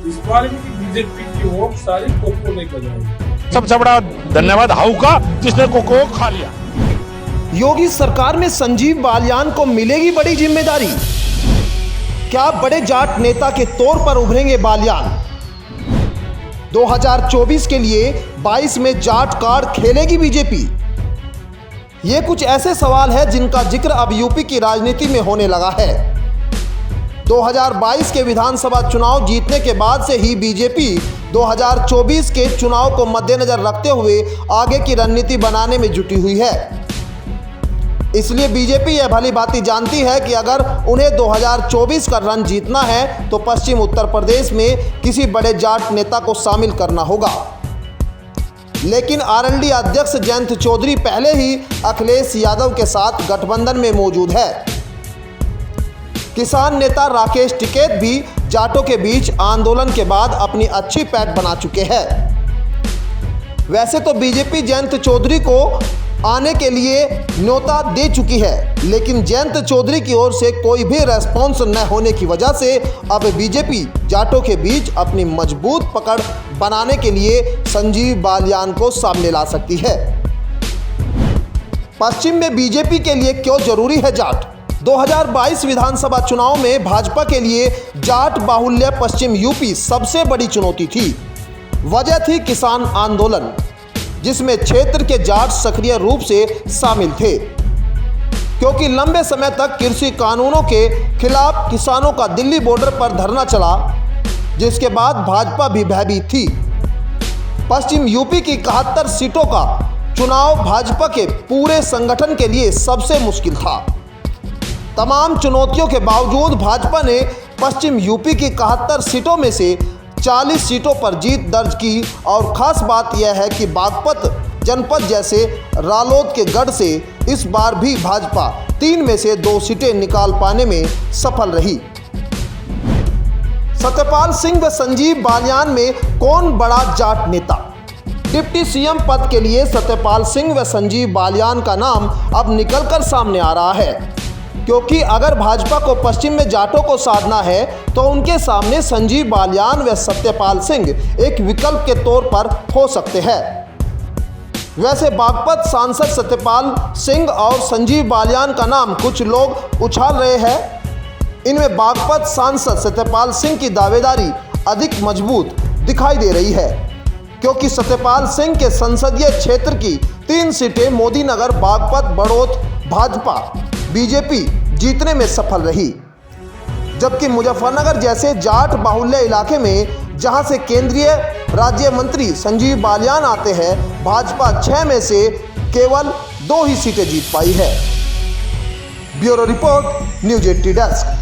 इस बार भी बीजेपी की वोट सारी कोको लेकर जाएगी। सबसे बड़ा धन्यवाद हाउ का, जिसने कोको खा लिया। योगी सरकार में संजीव बालियान को मिलेगी बड़ी जिम्मेदारी। क्या बड़े जाट नेता के तौर पर उभरेंगे बालियान? 2024 के लिए 22 में जाट कार्ड खेलेगी बीजेपी? ये कुछ ऐसे सवाल हैं जिनका जिक्र अब यूपी की राजनीति में होने लगा है। 2022 के विधानसभा चुनाव जीतने के बाद से ही बीजेपी 2024 के चुनाव को मद्देनजर रखते हुए आगे की रणनीति बनाने में जुटी हुई है। इसलिए बीजेपी यह भली भांति जानती है कि अगर उन्हें 2024 का रण जीतना है तो पश्चिम उत्तर प्रदेश में किसी बड़े जाट नेता को शामिल करना होगा। लेकिन आरएलडी अध्यक्ष जयंत चौधरी पहले ही अखिलेश यादव के साथ गठबंधन में मौजूद है। किसान नेता राकेश टिकैत भी जाटों के बीच आंदोलन के बाद अपनी अच्छी पैठ बना चुके हैं। वैसे तो बीजेपी जयंत चौधरी को आने के लिए न्योता दे चुकी है, लेकिन जयंत चौधरी की ओर से कोई भी रेस्पॉन्स न होने की वजह से अब बीजेपी जाटों के बीच अपनी मजबूत पकड़ बनाने के लिए संजीव बालियान को सामने ला सकती है। पश्चिम में बीजेपी के लिए क्यों जरूरी है जाट? 2022 विधानसभा चुनाव में भाजपा के लिए जाट बाहुल्य पश्चिम यूपी सबसे बड़ी चुनौती थी। वजह थी किसान आंदोलन, जिसमें क्षेत्र के जाट सक्रिय रूप से शामिल थे, क्योंकि लंबे समय तक कृषि कानूनों के खिलाफ किसानों का दिल्ली बॉर्डर पर धरना चला, जिसके बाद भाजपा भी भयभीत थी। पश्चिम यूपी की 71 सीटों का चुनाव भाजपा के पूरे संगठन के लिए सबसे मुश्किल था। तमाम चुनौतियों के बावजूद भाजपा ने पश्चिम यूपी की 71 सीटों में से 40 सीटों पर जीत दर्ज की और ख़ास बात यह है कि बागपत जनपद जैसे रालोद के गढ़ से इस बार भी भाजपा 3 में से 2 सीटें निकाल पाने में सफल रही। सत्यपाल सिंह व संजीव बालियान में कौन बड़ा जाट नेता? डिप्टी सीएम पद के लिए सत्यपाल सिंह व संजीव बालियान का नाम अब निकलकर सामने आ रहा है, क्योंकि अगर भाजपा को पश्चिम में जाटों को साधना है तो उनके सामने संजीव बालियान व सत्यपाल सिंह एक विकल्प के तौर पर हो सकते हैं। वैसे बागपत सांसद सत्यपाल सिंह और संजीव बालियान का नाम कुछ लोग उछाल रहे हैं। इनमें बागपत सांसद सत्यपाल सिंह की दावेदारी अधिक मजबूत दिखाई दे रही है, क्योंकि सत्यपाल सिंह के संसदीय क्षेत्र की 3 सीटें मोदीनगर, बागपत, बड़ौत भाजपा बीजेपी जीतने में सफल रही, जबकि मुजफ्फरनगर जैसे जाट बाहुल्य इलाके में जहां से केंद्रीय राज्य मंत्री संजीव बालियान आते हैं, भाजपा 6 में से केवल 2 ही सीटें जीत पाई है। Bureau report, news 80 desk.